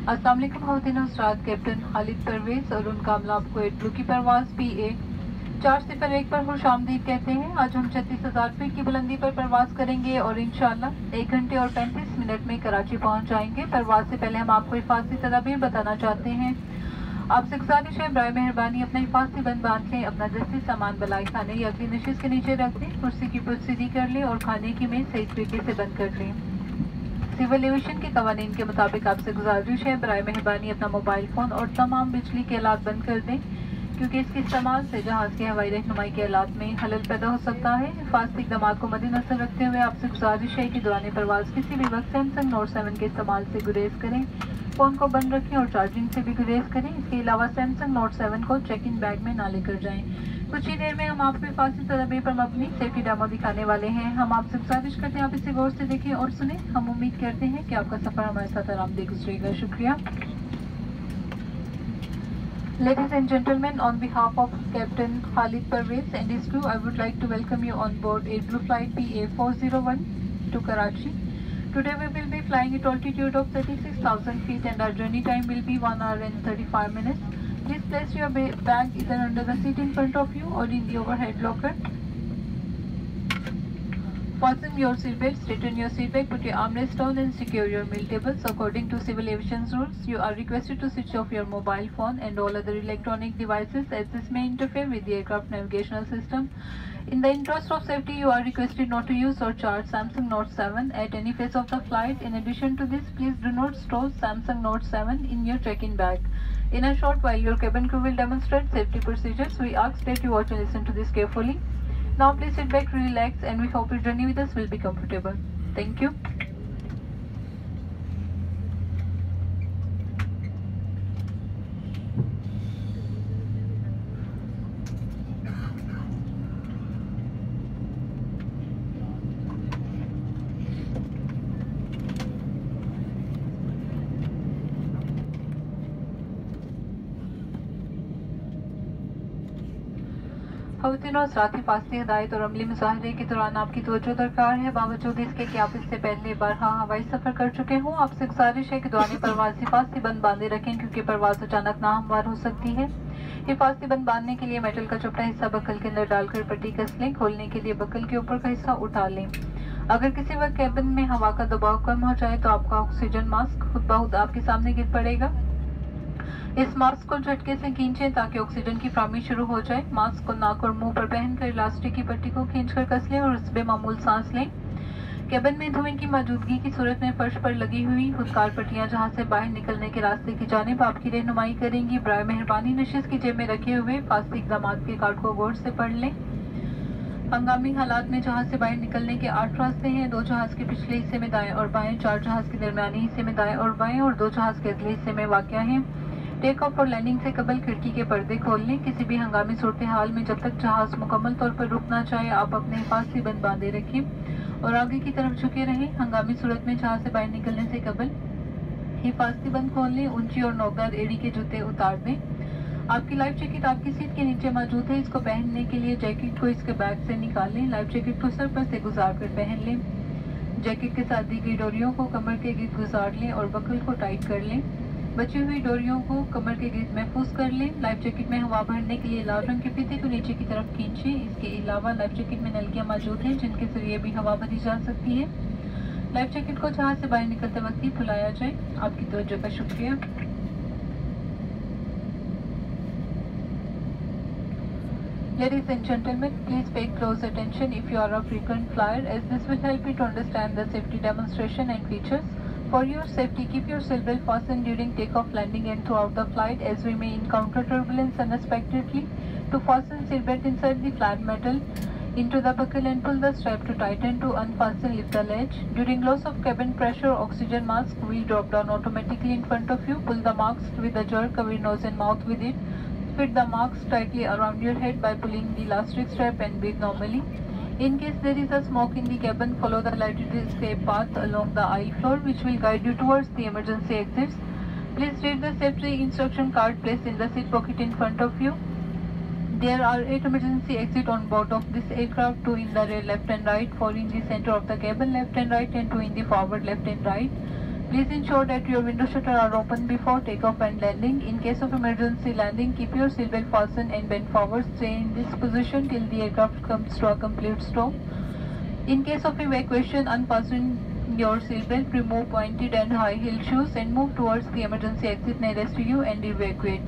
अस्सलाम वालेकुम ख़वातीन हज़रात, कैप्टन खालिद परवेज़ और उनका अमला आपको एयरब्लू की परवाज़ PA 401 पर खुशामदीद कहते हैं। आज हम 36,000 फीट की बुलंदी पर परवाज़ करेंगे और इंशाअल्लाह 1 घंटे और 35 मिनट में कराची पहुंच जाएंगे। परवाज़ से पहले हम आपको हिफाजती तदाबीर बताना चाहते हैं। आपसे गुजारिश है, बराए मेहरबानी अपना हिफाजती बंद बांध लें, अपना दस्ती सामान बलाई खाने या अगली नशिश के नीचे रख दें, कुर्सी की पुष्ट सीधी कर लें और खाने की मेज सही तरीके से बंद कर लें। सिविल एविएशन के कवानीन के मुताबिक आपसे गुजारिश है, बराए मेहरबानी अपना मोबाइल फ़ोन और तमाम बिजली के आलात बंद कर दें, क्योंकि इसके इस्तेमाल से जहाज़ के हवाई रहनुमाई के आलात में खलल पैदा हो सकता है। हिफाजती इक़दामात को मद्देनज़र रखते हुए आपसे गुजारिश है कि दौरान परवाज़ किसी भी वक्त सैमसंग नोट 7 के इस्तेमाल से गुरेज करें, फ़ोन को बंद रखें और चार्जिंग से भी गुरेज करें। इसके अलावा सैमसंग नोट 7 को चेक इन बैग में ना लेकर जाएँ। कुछ ही देर में हम आपको हिफाजती तदाबीर पर मबनी सेफ्टी डेमो दिखाने वाले हैं। हम आपसे गुजारिश करते हैं आप इसे गौर से देखें और सुने। हम उम्मीद करते हैं कि आपका सफ़र हमारे साथ आरामदेह गुजरेगा। शुक्रिया। Ladies and gentlemen, on behalf of Captain Khalid Parvez and his crew, I would like to welcome you on board AirBlue Flight PA 401 to Karachi. Today we will be flying at altitude of 36,000 feet and our journey time will be 1 hour and 35 minutes. Please place your bag either under the seat in front of you or in the overhead locker. Fasten your seatbelt, straighten your seatbelt, put your armrest down and secure your meal tables. According to civil aviation rules, you are requested to switch off your mobile phone and all other electronic devices, as this may interfere with the aircraft navigational system. In the interest of safety, you are requested not to use or charge Samsung Note 7 at any phase of the flight. In addition to this, please do not store Samsung Note 7 in your check-in bag. In a short while, your cabin crew will demonstrate safety procedures. We ask that you watch and listen to this carefully. Now please sit back, relax, and we hope your journey with us will be comfortable. Thank you. ख़वातीन और हज़रात, हिफाजती हिदायत और अमली मुज़ाहरे के दौरान आपकी तवज्जो दरकार है। बावजूद इसके कि आप इससे पहले बारहा हवाई सफ़र कर चुके हों, आपसे गुजारिश है कि दौरान परवाज़ हिफाजती बंद बांधे रखें, क्योंकि परवाज़ अचानक नाहमवार हो सकती है। हिफाजती बंद बांधने के लिए मेटल का चपटा हिस्सा बकल के अंदर डालकर पट्टी कस लें। खोलने के लिए बकल के ऊपर का हिस्सा उठा लें। अगर किसी वक्त कैबिन में हवा का दबाव कम हो जाए तो आपका ऑक्सीजन मास्क खुद ब खुद आपके सामने गिर पड़ेगा। इस मास्क को झटके से खींचें ताकि ऑक्सीजन की फार्मी शुरू हो जाए। मास्क को नाक और मुंह पर पहनकर इलास्टिक की पट्टी को खींचकर कस लें और उसमें मामूल सांस लें। कैबिन में धुएं की मौजूदगी की सूरत में फर्श पर लगी हुई खुदकार पट्टियां जहां से बाहर निकलने के रास्ते की जानिब आपकी रहनुमाई करेंगी। बराए मेहरबानी नशिश की जेब में रखे हुए हिफाजती इक़दामात के कार्ड को गौर से पढ़ लें। हंगामी हालात में जहाज से बाहर निकलने के 8 रास्ते हैं। 2 जहाज के पिछले हिस्से में दाएं और बाएं, 4 जहाज के दरमियानी हिस्से में दाएं और बाएं और 2 जहाज के अगले हिस्से में वाक़या हैं। टेक ऑफ और लैंडिंग से कबल खिड़की के पर्दे खोल लें। किसी भी हंगामी सूरत हाल में जब तक जहाज मुकम्मल तौर पर रुक ना चाहे, आप अपने हिफाजती बंद बांधे रखें और आगे की तरफ झुके रहें। हंगामी सूरत में जहाज से बाहर निकलने से कबल हिफाजती बंद खोल लें। ऊंची और नोकदार एड़ी के जूते उतार दें। आपकी लाइफ जैकेट आपकी सीट के नीचे मौजूद है। इसको पहनने के लिए जैकेट को इसके बैग से निकाल लें। लाइफ जैकेट को सर पर से गुजार कर पहन लें। जैकेट के साथ दी गई डोरियों को कमर के गिर्द गुजार लें और बकल को टाइट कर लें। बची हुई डोरियों को कमर के गिर्द महफूज कर लें। लाइफ जैकेट में हवा भरने के लिए लाल रंग के फीते को नीचे की तरफ खींचें। इसके अलावा लाइफ जैकेट में नलकियां मौजूद हैं जिनके जरिए भी हवा भरी जा सकती है। लाइफ जैकेट को जहाज से बाहर निकलते वक्त ही खुलाया जाए। आपकी तवज्जो का शुक्रिया। Ladies and gentlemen, please pay close attention if you are a frequent flyer, as this will help you to understand the safety demonstration and features. For your safety, keep your seatbelt fastened during takeoff, landing and throughout the flight, as we may encounter turbulence unexpectedly. To fasten seatbelt, insert the flat metal into the buckle and pull the strap to tighten. To unfasten, lift the latch. During loss of cabin pressure, oxygen mask will drop down automatically in front of you. Pull the mask with a jerk, cover your nose and mouth with it. Fit the mask tightly around your head by pulling the elastic strap and breathe normally. In case there is a smoke in the cabin, follow the lighted escape path along the aisle floor, which will guide you towards the emergency exits. Please read the safety instruction card placed in the seat pocket in front of you. There are 8 emergency exits on board of this aircraft, 2 in the rear left and right, 4 in the center of the cabin left and right, and 2 in the forward left and right. Please ensure that your window shutters are open before takeoff and landing. In case of emergency landing, keep your seatbelt fastened and bend forward. Stay in this position till the aircraft comes to a complete stop. In case of evacuation, unfasten your seatbelt, remove pointed and high-heeled shoes, and move towards the emergency exit nearest to you and evacuate.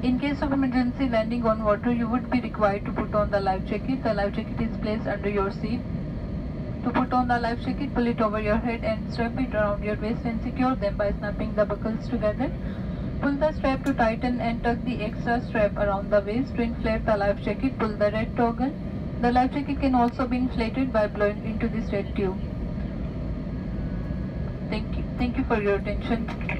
In case of emergency landing on water, you would be required to put on the life jacket. The life jacket is placed under your seat. To put on the life jacket, pull it over your head and strap it around your waist and secure them by snapping the buckles together. Pull the strap to tighten and tuck the extra strap around the waist. To inflate the life jacket, pull the red toggle. The life jacket can also be inflated by blowing into this red tube. Thank you for your attention.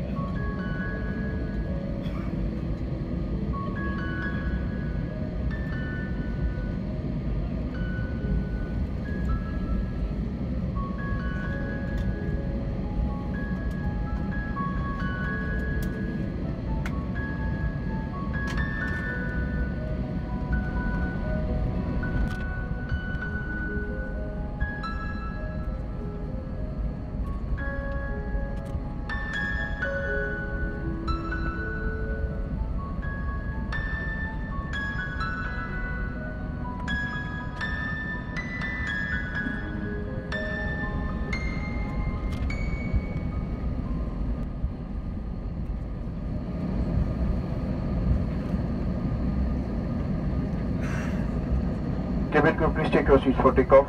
Cabin crew, please take your seats for takeoff.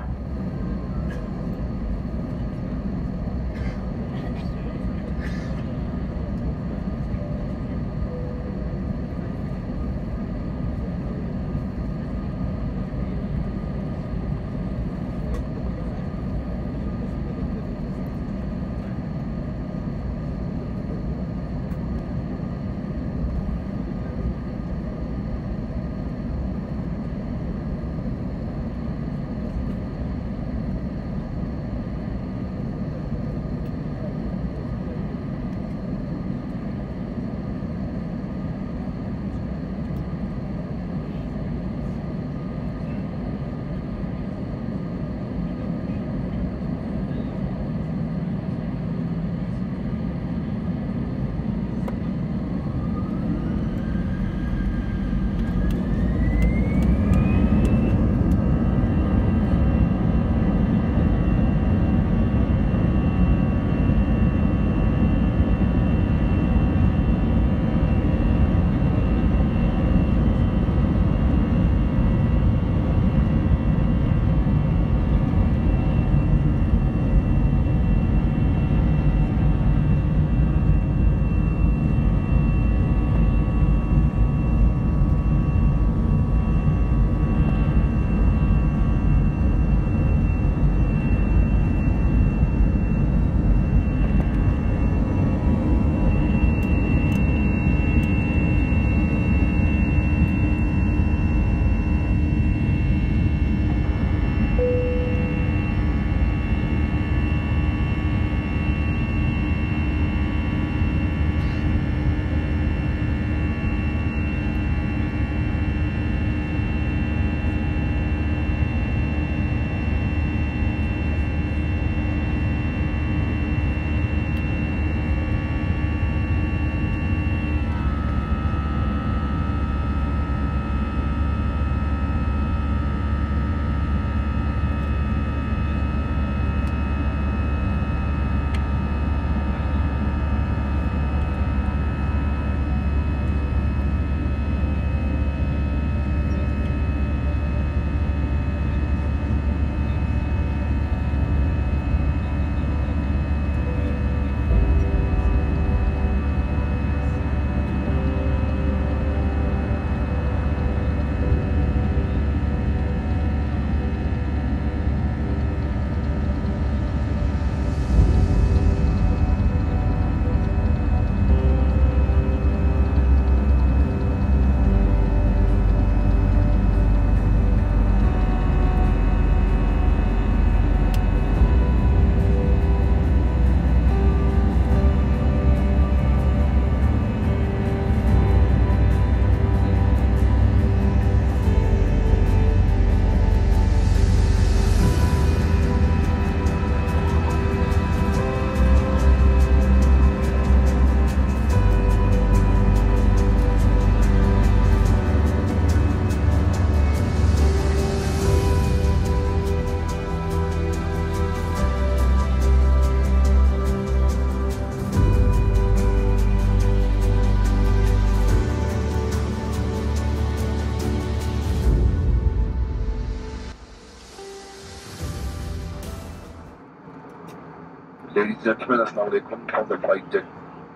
Ladies and gentlemen, Assalamu alaikum from the flight deck.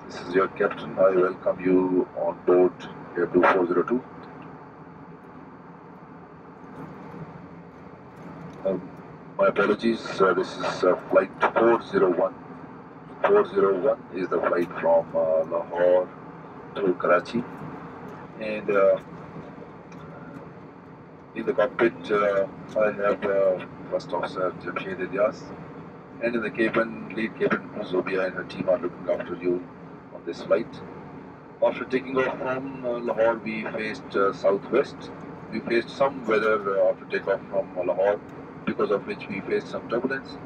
This is your captain. I welcome you on board Airblue 402. My apologies, this is flight 401. 401 is the flight from Lahore to Karachi. And in the cockpit, I have First Officer Jamshed Ilyas. And in the cabin, lead cabin crew Zobia and her team are looking after you on this flight. After taking off from Lahore, we faced southwest. We faced some weather after takeoff from Lahore, because of which we faced some turbulence.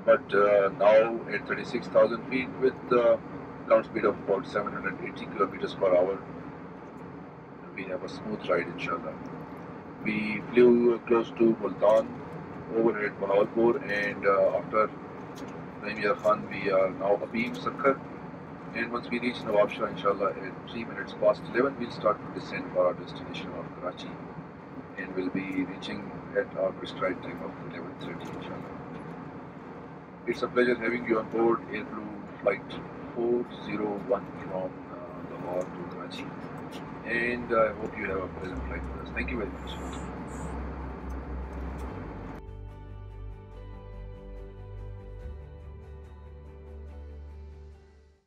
But now at 36,000 feet with ground speed of about 780 kilometers per hour, we have a smooth ride, inshallah. We flew close to Multan, overhead Bahawalpur, and after Naeem Yar Khan, we are now Habib Sakhar. And once we reach Nawab Shah, inshallah, at 3 minutes past 11, we'll start to descend for our destination of Karachi. And we'll be reaching at our prescribed time of 11:30, inshallah. It's a pleasure having you on board Airblue Flight 401 from Lahore to Karachi. And I hope you have a pleasant flight with us. Thank you very much.